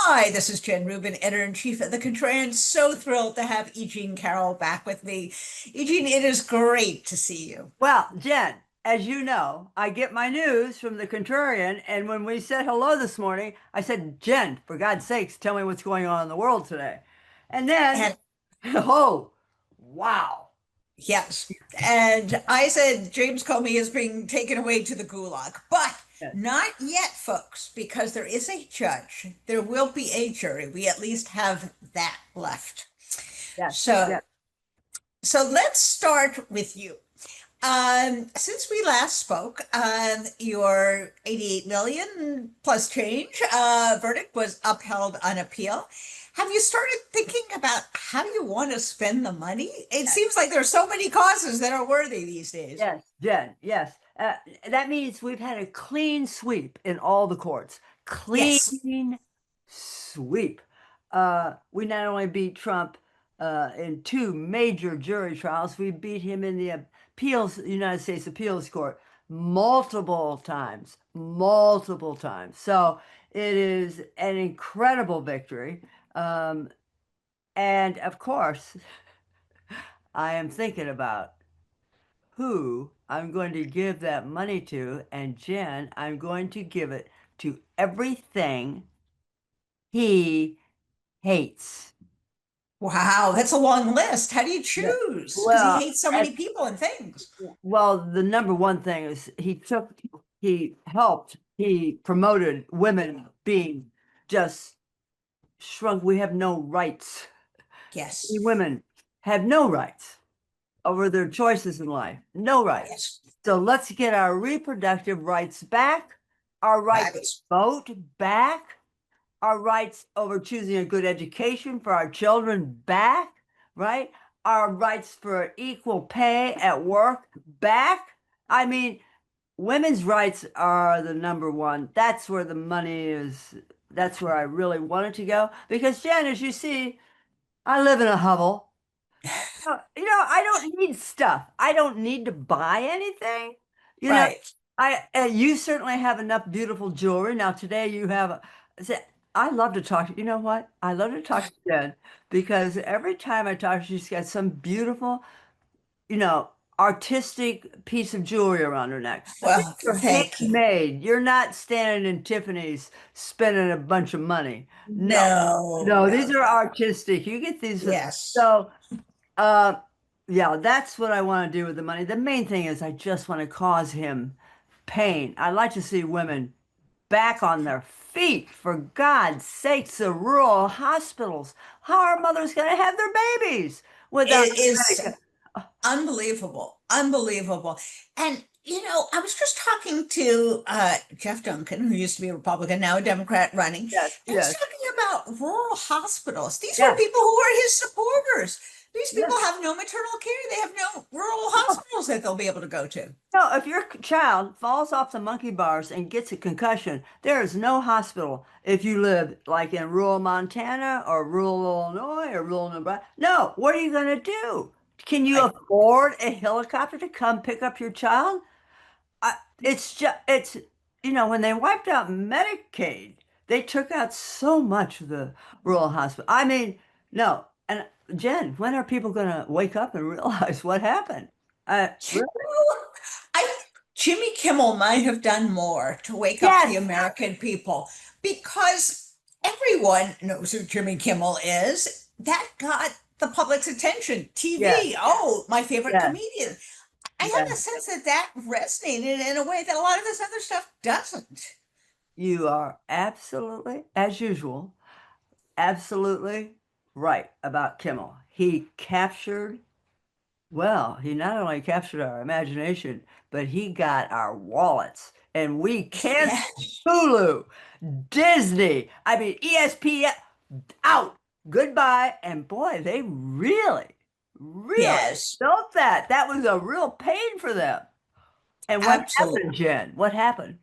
Hi, this is Jen Rubin, editor-in-chief of The Contrarian. So thrilled to have Carroll back with me. It is great to see you. Well, Jen, as you know, I get my news from the Contrarian, and when we said hello this morning, I said, Jen, for God's sakes, tell me what's going on in the world today. And then, And oh, wow. yes, and I said James Comey is being taken away to the gulag, but Yes, not yet, folks, because there is a judge. There will be a jury. We at least have that left. yes, So, yes. so let's start with you. Since we last spoke, your 88 million plus change verdict was upheld on appeal. Have you started thinking about how you want to spend the money? It seems like there's so many causes that are worthy these days. Yes, Jen, yes. That means we've had a clean sweep in all the courts. Yes. Clean sweep. We not only beat Trump in two major jury trials, we beat him in the United States Appeals Court multiple times, multiple times. So it is an incredible victory. Um, and of course, I am thinking about who I'm going to give that money to. And Jen, I'm going to give it to everything he hates. Wow, that's a long list. How do you Yeah. choose? Because he Well, hates so many people and things. well, the number one thing is he promoted women being just shrunk. We have no rights. Yes. We women have no rights over their choices in life. No rights. Yes. So let's get our reproductive rights back, our right to Right. vote back, our rights over choosing a good education for our children back, right? Our rights for equal pay at work back. I mean, women's rights are the number one. That's where the money is. That's where I really want it to go. Because, Jen, as you see, I live in a hovel. I don't need stuff. I don't need to buy anything. You know, Right. you certainly have enough beautiful jewelry. Now today you have I love to talk to you know what? I love to talk to Jen because every time I talk to her, she's got some beautiful, you know, artistic piece of jewelry around her neck. These Well, are thank you. handmade. You're not standing in Tiffany's spending a bunch of money. No, No, no, these no, are no. artistic. You get these. Yes. So uh, yeah, that's what I want to do with the money. The main thing is I just want to cause him pain. I like to see women back on their feet. For God's sakes, the rural hospitals. How are mothers going to have their babies without It is Medicaid? unbelievable, unbelievable. And I was just talking to Jeff Duncan, who used to be a Republican, now a Democrat running, and Yes, he's yes, talking about rural hospitals. These were yes, people who were his supporters. These yes. people have no maternal care. They have no rural hospitals that they'll be able to go to. No, if your child falls off the monkey bars and gets a concussion, there is no hospital if you live like in rural Montana or rural Illinois or rural Nebraska. No, what are you going to do? Can you Right. afford a helicopter to come pick up your child? It's just, when they wiped out Medicaid, they took out so much of the rural hospital. I mean, no. And Jen, when are people going to wake up and realize what happened? Really? I think Jimmy Kimmel might have done more to wake up the Yes, American people because everyone knows who Jimmy Kimmel is. That got the public's attention. yes, TV, oh, my favorite yes, comedian. I have the yes. sense that that resonated in a way that a lot of this other stuff doesn't. You are absolutely, as usual, absolutely right about Kimmel. He not only captured our imagination, but he got our wallets. And we canceled Yes. Hulu, Disney, I mean, ESPN, out, goodbye. And boy, they really, really Yes, felt that. That was a real pain for them. And what happened, absolutely. Jen? What happened?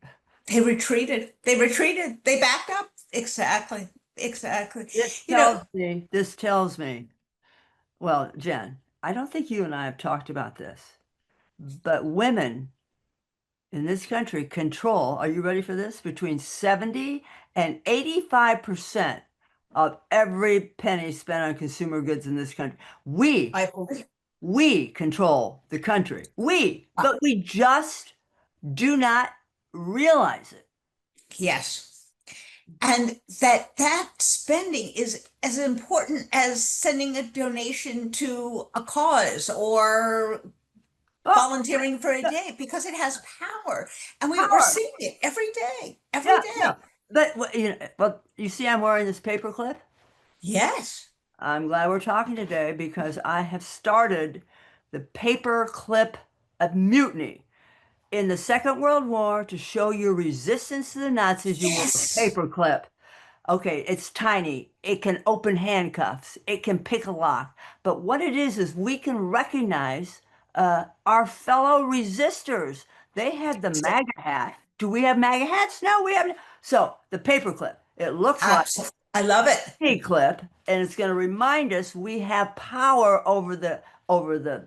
They retreated. They retreated. They backed up. Exactly. Exactly. You know, This tells me, well, Jen, I don't think you and I have talked about this, but women in this country control, are you ready for this? Between 70 and 85% of every penny spent on consumer goods in this country. I believe. We control the country. But we just do not realize it. Yes. And that spending is as important as sending a donation to a cause or Oh, volunteering for a yeah, day because it has power. And we're power. seeing it every day, every Yeah, yeah. day. But well, you see, I'm wearing this paper clip. Yes. I'm glad we're talking today because I have started the paper clip of mutiny. In the Second World War, to show your resistance to the Nazis, you wore a Yes. paper clip. Okay, it's tiny. It can open handcuffs. It can pick a lock. But what it is we can recognize our fellow resistors. They had the MAGA hat. Do we have MAGA hats? No, we haven't. So the paperclip. It looks like Absolutely. I love it. a clip, and it's going to remind us we have power over the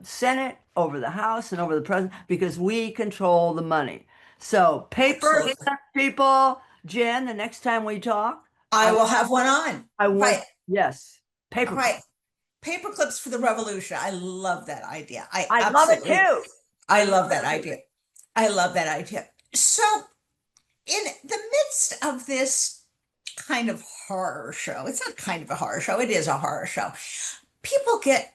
Senate, over the House, and over the president because we control the money. So paper Absolutely. clip, people. Jen, the next time we talk. I will have one on. I want, Right. yes, paperclip. Right. Paper clips for the revolution. I love that idea. I I love it absolutely, too. I love that idea. I love that idea. So, in the midst of this kind of horror show, it's not kind of a horror show, it is a horror show. People get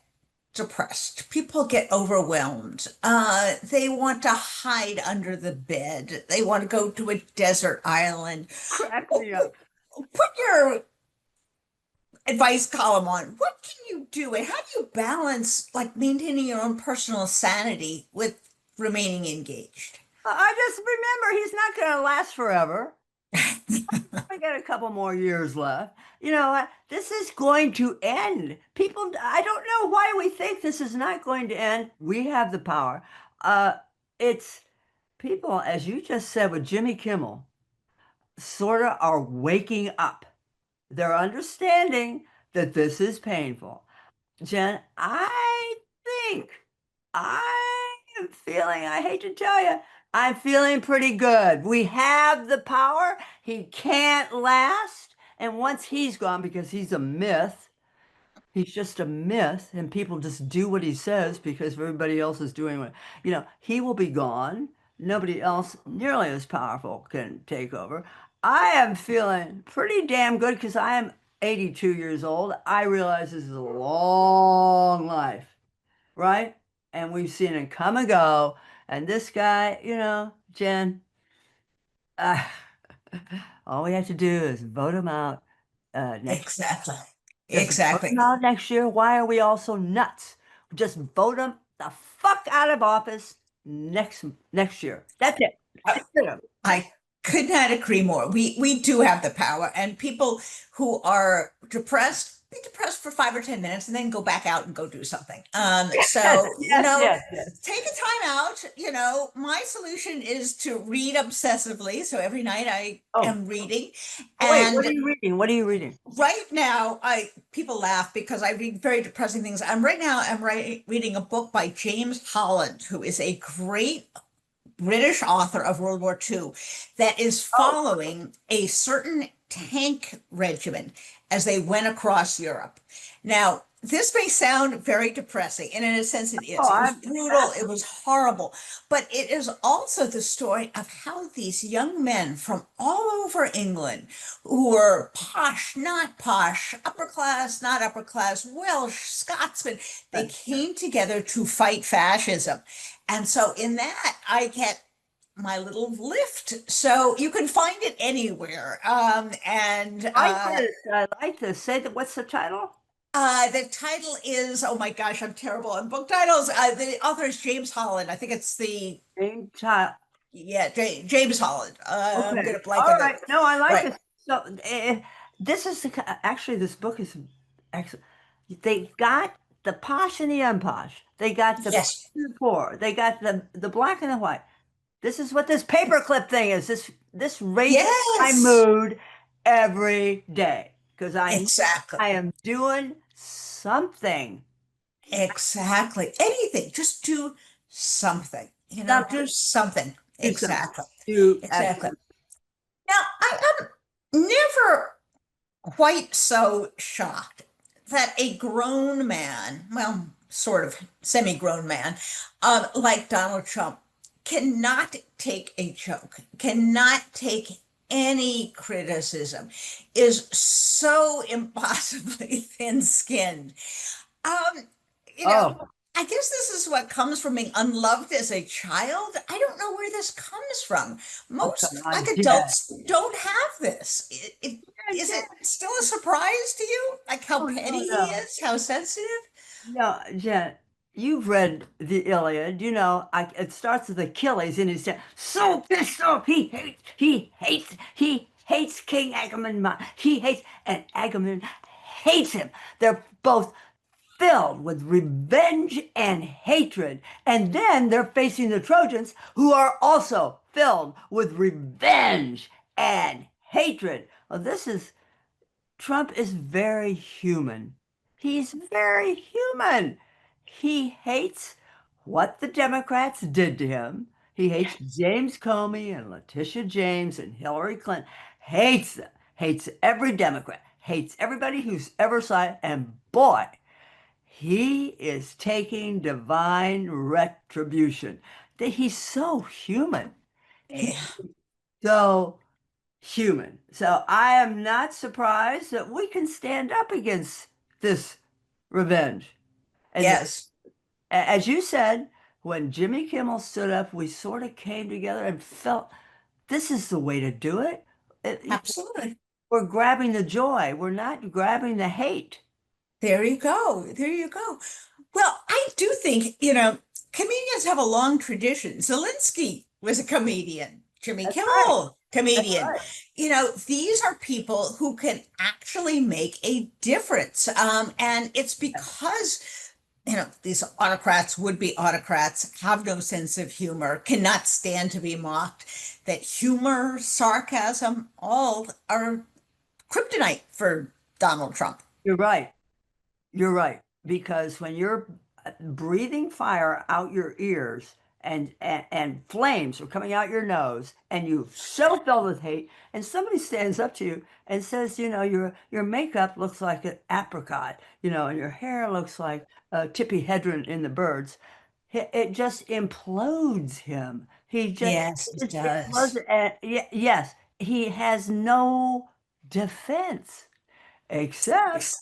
depressed. People get overwhelmed. They want to hide under the bed. They want to go to a desert island. Crack Put me up. your advice column on. What can you do? And how do you balance like maintaining your own personal sanity with remaining engaged? I just remember he's not going to last forever. I got a couple more years left. You know what? This is going to end. People, I don't know why we think this is not going to end. We have the power. Uh, it's people, as you just said with Jimmy Kimmel, sort of are waking up. They're understanding that this is painful. Jen, I think I am feeling, I hate to tell you, I'm feeling pretty good. We have the power. He can't last. And once he's gone, because he's a myth, he's just a myth, and people just do what he says because everybody else is doing what, he will be gone. Nobody else nearly as powerful can take over. I am feeling pretty damn good because I am 82 years old. I realize this is a long life, right? And we've seen him come and go. And this guy, Jen, uh, all we have to do is vote him out next. Exactly. Just vote him Exactly. out next year. Why are we all so nuts? Just vote him the fuck out of office next year. That's it. I, Get rid of him. I could not agree more. We do have the power, and people who are depressed be depressed for 5 or 10 minutes and then go back out and go do something. Yes, So yes, yes, yes. take a time out. My solution is to read obsessively. So every night I Oh, am reading, oh, wait, what and are you reading? What are you reading? right now I people laugh because I read very depressing things. I'm reading a book by James Holland, who is a great British author of World War II that is Oh, following a certain tank regiment as they went across Europe. Now, this may sound very depressing, and in a sense it oh, is. It was I'm brutal, it fascinated. was horrible, but it is also the story of how these young men from all over England, who were posh, not posh, upper class, not upper class, Welsh, Scotsmen, they came together to fight fascism. And so in that, I get my little lift. So you can find it anywhere. I like this. Say that. What's the title? The title is, oh my gosh, I'm terrible on book titles. The author is James Holland. I think it's Name child. yeah, James Holland. I'm Okay. gonna blank All on the right. No, I like right. this. So, this is actually this book is excellent. They got the posh and the unposh. They got the Yes, poor. They got the black and the white. This is what this paperclip thing is. This raises my yes, mood every day because exactly, I am doing something. exactly. Anything, just do something. Do Something. something. Do something. Exactly, Do exactly. absolutely. Now, I'm never quite so shocked that a grown man, well, sort of semi-grown man, like Donald Trump, cannot take a joke, cannot take any criticism, is so impossibly thin-skinned. Um, you know, Oh, I guess this is what comes from being unloved as a child. I don't know where this comes from. oh, come Most like on, Jen. adults don't have this. Is Jen. it still a surprise to you? Like how Oh, petty no, he no. is, how sensitive? No, Jen, you've read the Iliad. You know, it starts with Achilles and he's so pissed off. He hates King Agamemnon. He hates, and Agamemnon hates him. They're both filled with revenge and hatred. And then they're facing the Trojans, who are also filled with revenge and hatred. Well, Trump is very human. He's very human. He hates what the Democrats did to him. He hates James Comey and Letitia James and Hillary Clinton. Hates them. Hates every Democrat. Hates everybody who's ever signed. And boy, he is taking divine retribution. He's so human. He's Yeah. so human. So I am not surprised that we can stand up against this revenge. And Yes, as you said, when Jimmy Kimmel stood up, we sort of came together and felt this is the way to do it. absolutely. We're grabbing the joy. We're not grabbing the hate. There you go. There you go. Well, I do think, comedians have a long tradition. Zelensky was a comedian. Jimmy That's right. Kimmel, That's comedian. right. These are people who can actually make a difference. And it's because, these autocrats, would-be autocrats, have no sense of humor, cannot stand to be mocked, that humor, sarcasm, all are kryptonite for Donald Trump. You're right. You're right. Because when you're breathing fire out your ears and flames are coming out your nose and you're so filled with hate, and somebody stands up to you and says, your makeup looks like an apricot, and your hair looks like a tippy hedron in the birds. It just implodes him. Yes, It it just implodes. does. And yes, he has no defense except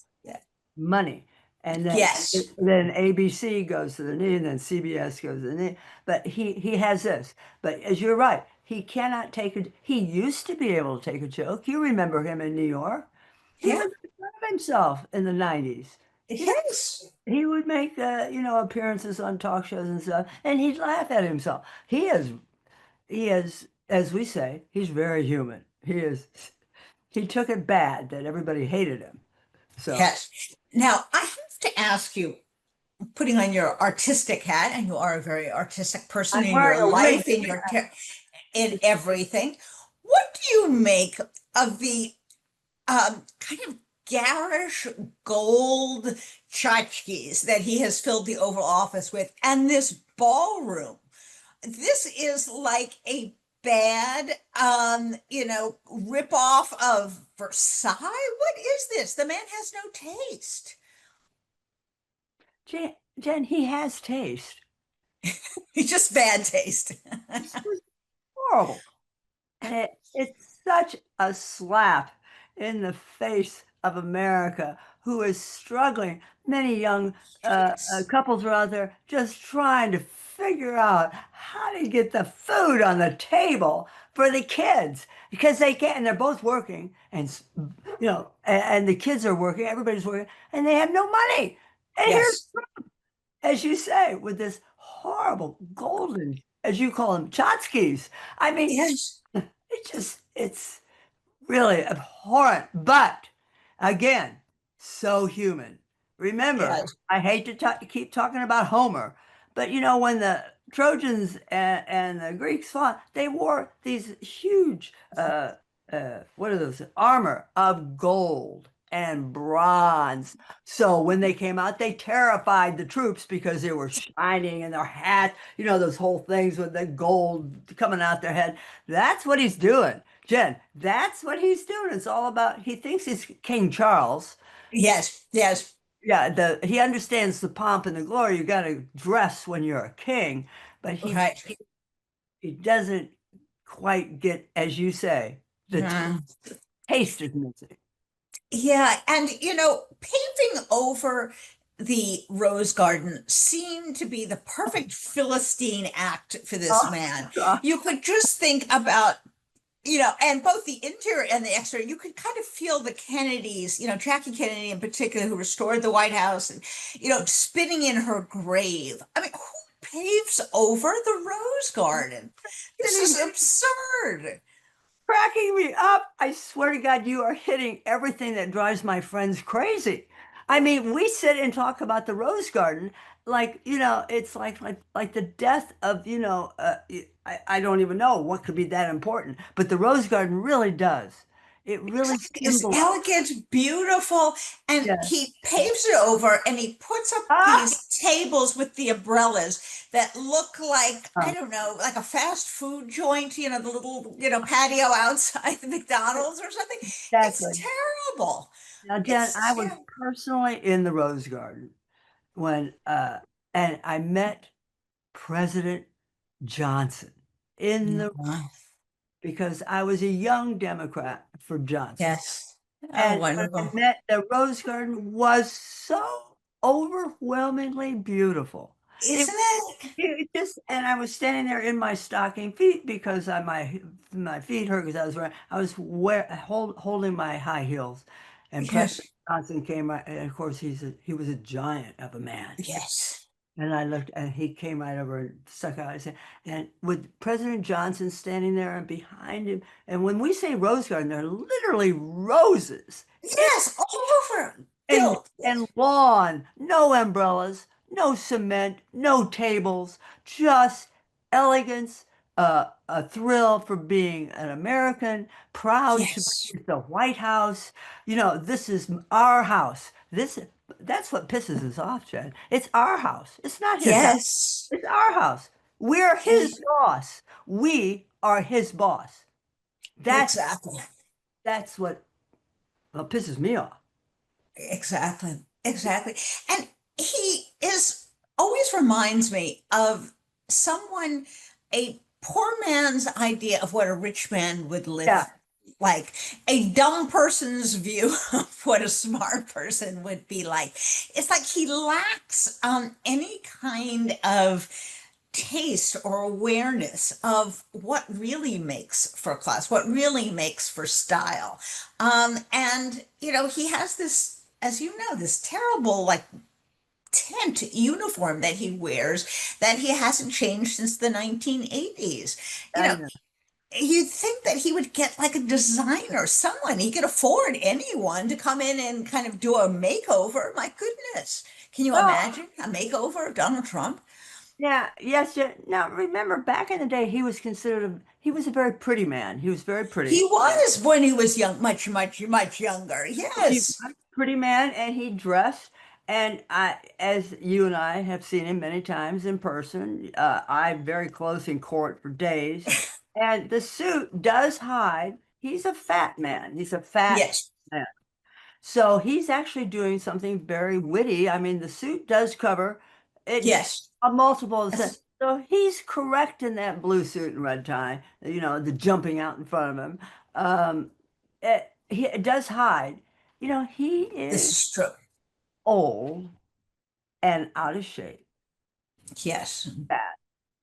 money. And Yes. then ABC goes to the knee, and then CBS goes to the knee. But he has this. But as you're right, he cannot take a. He used to be able to take a joke. You remember him in New York. He Yeah. would make fun of himself in the 90s. Yes. He would make appearances on talk shows and stuff, and he'd laugh at himself. He is, as we say, he's very human. He took it bad that everybody hated him. So Yes. Now, I have to ask you, putting on your artistic hat, and you are a very artistic person I'm in your wearing a wig. life, in everything. What do you make of the kind of garish gold tchotchkes that he has filled the Oval Office with, and this ballroom? This is like a bad, rip off of Versailles. What is this? The man has no taste. Jen, he has taste. He's just bad taste. It's just horrible. And it's such a slap in the face of America, who is struggling. Many young Yes. couples are out there just trying to figure out how to get the food on the table for the kids because they can't, and they're both working, and the kids are working, everybody's working, and they have no money. And here's, Yes. as you say, with this horrible golden, as you call them, tchotchkes. I mean, Yes. it's really abhorrent, but again, so human. Remember, Yes. I hate to keep talking about Homer, but when the Trojans and the Greeks fought, they wore these huge, what are those, armor of gold and bronze. So when they came out, they terrified the troops because they were shining and their hat, those whole things with the gold coming out their head. That's what he's doing. Jen, that's what he's doing. It's all about, he thinks he's King Charles. Yes, yes, Yeah, he understands the pomp and the glory. You got to dress when you're a king, but right. he doesn't quite get, as you say, the Mhm. taste is missing. Yeah, and paving over the rose garden seemed to be the perfect Philistine act for this Oh, man. God. You could just think about, and both the interior and the exterior, you could kind of feel the Kennedys, Jackie Kennedy in particular, who restored the White House and, spinning in her grave. I mean, who paves over the rose garden? This is absurd. Cracking me up. I swear to God, you are hitting everything that drives my friends crazy. I mean, we sit and talk about the Rose Garden like, it's like the death of, I don't even know what could be that important, but the Rose Garden really does. It really Exactly. It's symbolizes. elegant, beautiful, and Yeah. he paves it over and he puts up Ah, these tables with the umbrellas that look like, I uh, don't know, like a fast food joint, the little, patio outside the McDonald's or something. It's exactly. terrible. Now, Jen, I It's was personally in the Rose Garden when, and I met President Johnson in the yeah. because I was a young Democrat for Johnson. Yes. Oh, And when I wonderful. met, the Rose Garden was so overwhelmingly beautiful. It, Isn't it? it just, and I was standing there in my stocking feet because my feet hurt because I was holding my high heels, and Yes. President Johnson came right, and of course he was a giant of a man. Yes. And I looked, and he came right over and stuck out his hand. And with President Johnson standing there and behind him, and when we say rose garden, they're literally roses Yes. All over. and Built. lawn, no umbrellas, no cement, no tables, just elegance, a thrill for being an American, proud to be Yes. at the White House. This is our house. That's what pisses us off, Jen. It's our house. It's not his house. Yes. It's our house. We're his Yes. boss. We are his boss. That's Exactly. that's what pisses me off. Exactly. Exactly. And he is always reminds me of someone, a poor man's idea of what a rich man would Yeah, live like, a dumb person's view of what a smart person would be like. It's like he lacks any kind of taste or awareness of what really makes for class, what really makes for style. And, he has this, as you know, this terrible, like, tent uniform that he wears that he hasn't changed since the 1980s. You I know, know. you'd think that he would get like a designer, someone he could afford anyone to come in and kind of do a makeover. My goodness. Can you Well, imagine a makeover of Donald Trump? yeah, yes. Yeah. Now, remember, back in the day, he was a very pretty man. He was very He pretty. was when he was young, much, much, much younger. He Yes. was a pretty man, and he dressed. And as you and I have seen him many times in person, I'm very close in court for days. And the suit does hide. He's a fat man. He's a fat Yes. man. So he's actually doing something very witty. I mean, the suit does cover it Yes. a multiple of Yes. so he's correct in that blue suit and red tie, the jumping out in front of him. It does hide. He This is is true. old and out of shape, Yes. fat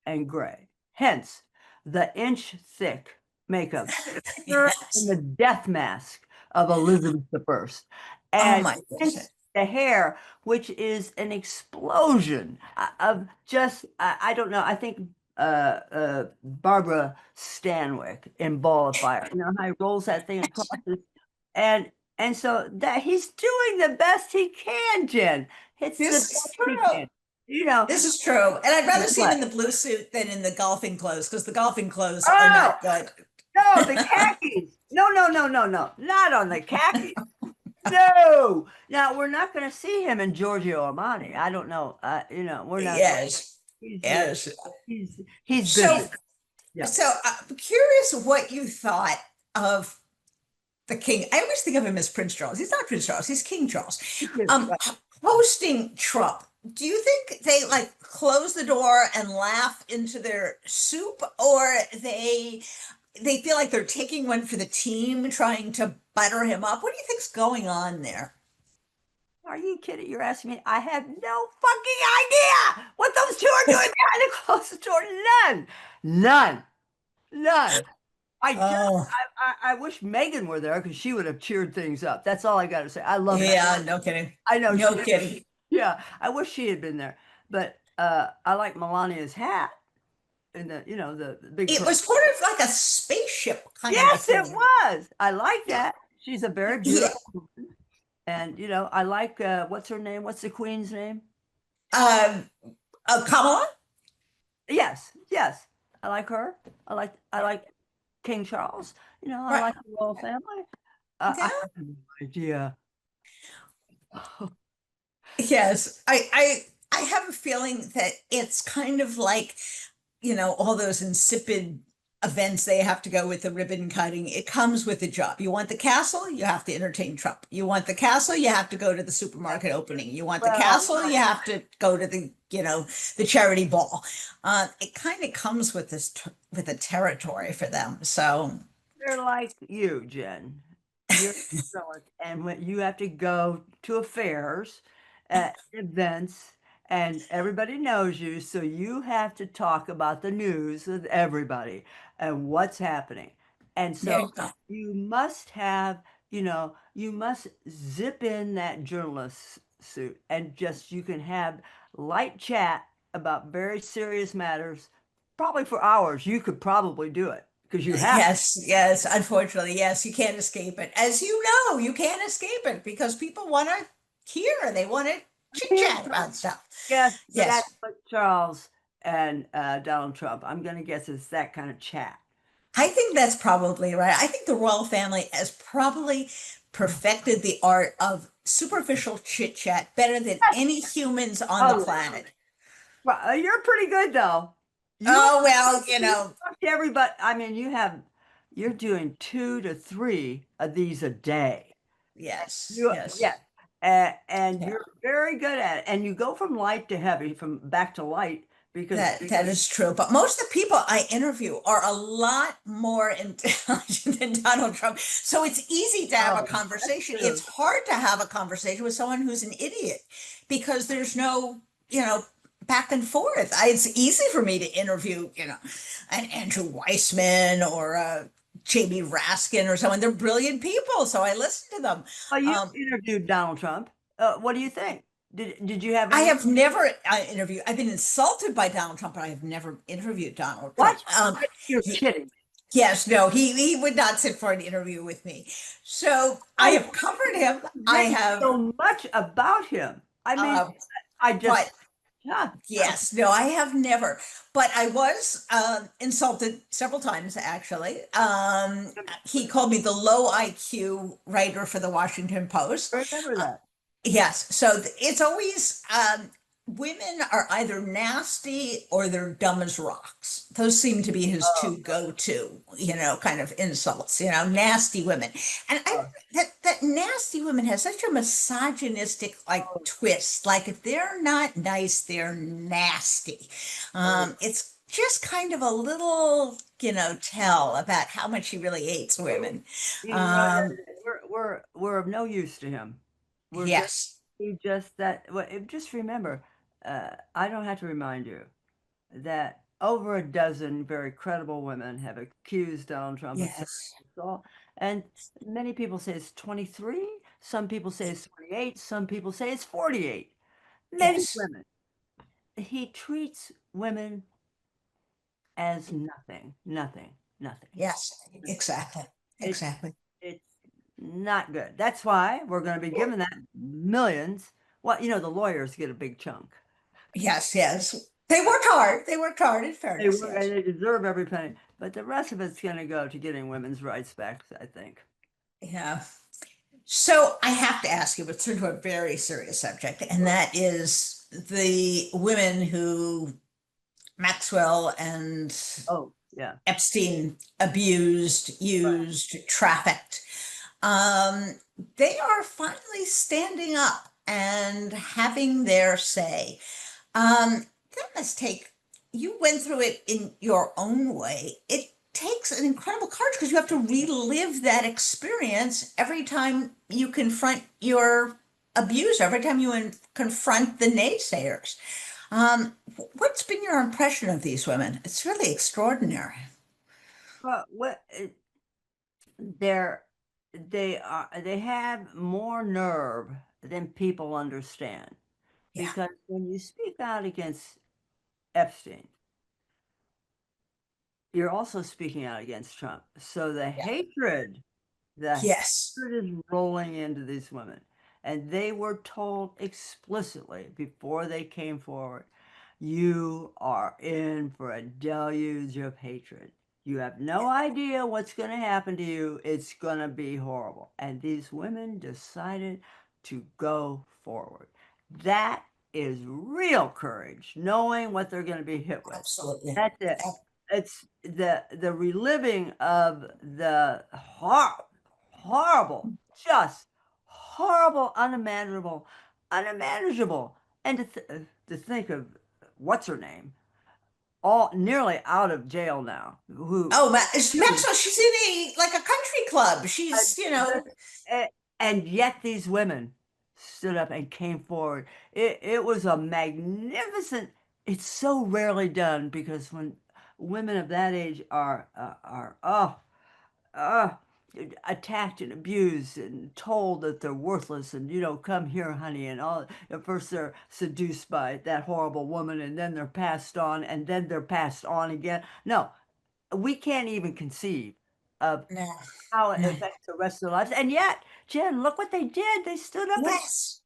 and gray. Hence the inch thick makeup, thicker than Yes. the death mask of Elizabeth the First. Oh And my hence goodness. the hair, which is an explosion of just, I don't know, I think Barbara Stanwyck in Ball of Fire. You know how he rolls that thing across his, and and so that he's doing the best he can, Jen. It's the This is best he true. can. You know, This is true. And I'd rather see him in what? the blue suit than in the golfing clothes because the golfing clothes are Oh, not good. no, the khakis. No, no, no, no, no. Not on the khakis. No. Now we're not going to see him in Giorgio Armani. I don't know. We're not going. Yes. He's uh, Yes. he's he's So, busy. Yeah. so I'm curious what you thought. of the king. I always think of him as Prince Charles. He's not Prince Charles, he's King Charles. Um, Right. Hosting Trump. Do you think they like close the door and laugh into their soup, or they feel like they're taking one for the team, trying to butter him up? What do you think's going on there? Are you kidding? You're asking me. I have no fucking idea what those two are doing behind the closed door. None. None. None. I just, Oh, I wish Megan were there because she would have cheered things up. That's all I got to say. I love Megan. yeah, no kidding. I know No she, kidding. yeah, I wish she had been there. But I like Melania's hat and the big It pearl. was sort of like a spaceship kind of Yes, it thing. was. I like Yeah. that. She's a very Yeah. beautiful woman. And I like what's her name? What's the queen's name? Um, Kamala? Yes, yes. I like her. I like King Charles. I Right. like the royal family. I Yeah. have no idea. Yes. I have a feeling that it's kind of like, all those insipid events they have to go with the ribbon cutting. It comes with the job. You want the castle, you have to entertain Trump. You want the castle, you have to go to the supermarket opening. You want the Well, castle, you have to go to the charity ball. It kind of comes with with the territory for them. So they're like you, Jen. You're and when you have to go to affairs, events, and everybody knows you, so you have to talk about the news with everybody and what's happening. And there so you go. you must have, you must zip in that journalist suit and just you can have light chat about very serious matters, probably for hours. You could probably do it because you have. Yes, yes. Unfortunately, yes, you can't escape it. As you know, you can't escape it because people want to hear, they want to chit chat about stuff. Guess Yes, that's what Charles and Donald Trump. I'm gonna guess it's that kind of chat. I think that's probably right. I think the royal family has probably perfected the art of superficial chit chat better than any humans on the Oh, planet. well, you're pretty good though. You Oh, well, you talk to everybody. I mean, you're doing 2 to 3 of these a day. yes, Yeah, yes. and Yeah. you're very good at it. And you go from light to heavy, from back to light because That is true. But most of the people I interview are a lot more intelligent than Donald Trump. So it's easy to have a oh, that's conversation. true. It's hard to have a conversation with someone who's an idiot because there's no, back and forth. It's easy for me to interview, an Andrew Weissman or a Jamie Raskin or someone. They're brilliant people, so I listen to them. Well, you Um, interviewed Donald Trump. What do you think? Did you have I any? have never interviewed. I've been insulted by Donald Trump, but I have never interviewed Donald Trump. What? You're He, kidding. yes, no, he would not sit for an interview with me. So I I have covered him. I read have, so much about him. I mean, uh, I just, but yeah. yes, no, I have never. But I was insulted several times, actually. He called me the low IQ writer for the Washington Post. I remember that. Yes. So it's always women are either nasty or they're dumb as rocks. Those seem to be his Oh, two go-to, kind of insults, nasty women. And oh, that nasty women has such a misogynistic like oh, twist. Like if they're not nice, they're nasty. oh. It's just kind of a little, tell about how much he really hates women. You know, Um, we're of no use to him. We're just, yes. he just that. Well, just remember, I don't have to remind you that over a dozen very credible women have accused Donald Trump of sexual Yes. assault, and many people say it's 23. Some people say it's 28. Some people say it's 48. Many Yes. women. He treats women as nothing, nothing, nothing. Yes, exactly. It's Exactly. it's not good. That's why we're going to be giving that millions. Well, the lawyers get a big chunk. Yes, yes. They worked hard. They worked hard, in They fairness, were, and yes. they deserve every penny. But the rest of it's going to go to getting women's rights back, I think. Yeah. So I have to ask you, but turn to a very serious subject, and that is the women who Maxwell and Oh. Yeah. Epstein abused, Right. used, trafficked. Um, they are finally standing up and having their say. That must take, you went through it in your own way. It takes an incredible courage because you have to relive that experience every time you confront your abuser, every time you confront the naysayers. What's been your impression of these women? It's really extraordinary. But they're they have more nerve than people understand. Yeah, Because when you speak out against Epstein, you're also speaking out against Trump. So yeah. the Yes. hatred is rolling into these women. And they were told explicitly before they came forward, you are in for a deluge of hatred. You have no idea what's going to happen to you. It's going to be horrible. And these women decided to go forward. That is real courage, knowing what they're going to be hit with. Absolutely. That's it. It's the reliving of the horrible, just horrible, unmanageable. And to think of what's her name, all nearly out of jail now, who Oh, you Maxwell, she's in like a country club. uh, She's, and yet these women stood up and came forward. It was a magnificent. It's so rarely done because when women of that age are uh, attacked and abused and told that they're worthless and come here honey and all, at first they're seduced by that horrible woman and then they're passed on and then they're passed on again. No, we can't even conceive of no, how it no. affects the rest of their lives. And yet, Jen, look what they did. They stood up and Yes,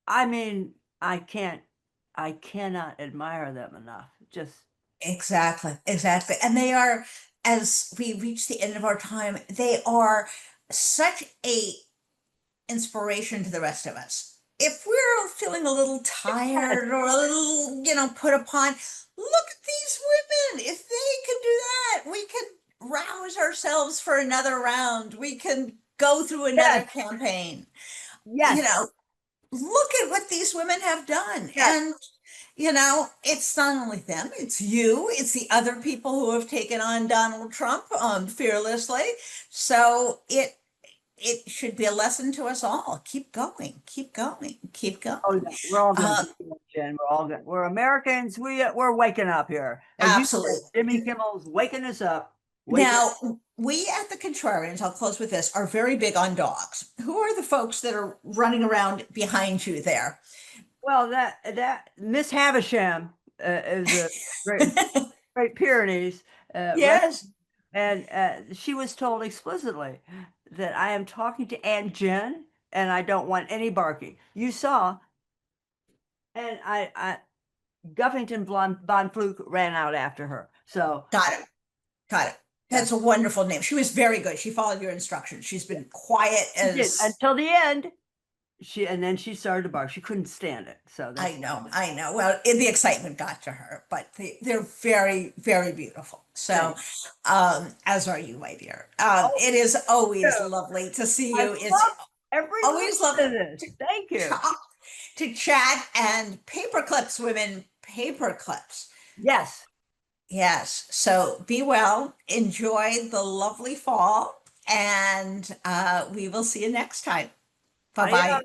I mean, I cannot admire them enough. Just exactly, exactly. And they are, as we reach the end of our time, they are such a inspiration to the rest of us. If we're feeling a little yes, tired or a little, put upon, look at these women. If they can do that, we can rouse ourselves for another round. We can go through another yes, campaign. You yes, know, look at what these women have done. yes. And, it's not only them, it's you, it's the other people who have taken on Donald Trump fearlessly. So it should be a lesson to us all. Keep going, keep going, keep Oh going. yeah, we're all going to Uh, keep going, Jen. We're all going. We're Americans. We're waking up here, as you said. Absolutely. Jimmy Kimmel's waking us up. Waking. Now, we at the Contrarians, I'll close with this, are very big on dogs. Who are the folks that are running around behind you there? Well, that Miss Havisham is a great Great Pyrenees rest, Yes. and she was told explicitly that I am talking to Aunt Jen, and I don't want any barking. You saw, and I Guffington Von Fluke ran out after her. So Got it. Got it. yeah, That's a wonderful name. She was very good. She followed your instructions. She's been quiet she did as until the end. And then she started to bark. She couldn't stand it. So I that's know, I know. Well, the excitement got to her, but they're very, very beautiful. So, thanks. as are you, my dear. Oh, It is always yeah. lovely to see I you. It's love every always minute lovely of this. Thank you. to chat and paper clips, women, paper clips. Yes. Yes. So be well, enjoy the lovely fall, and we will see you next time. Bye I bye.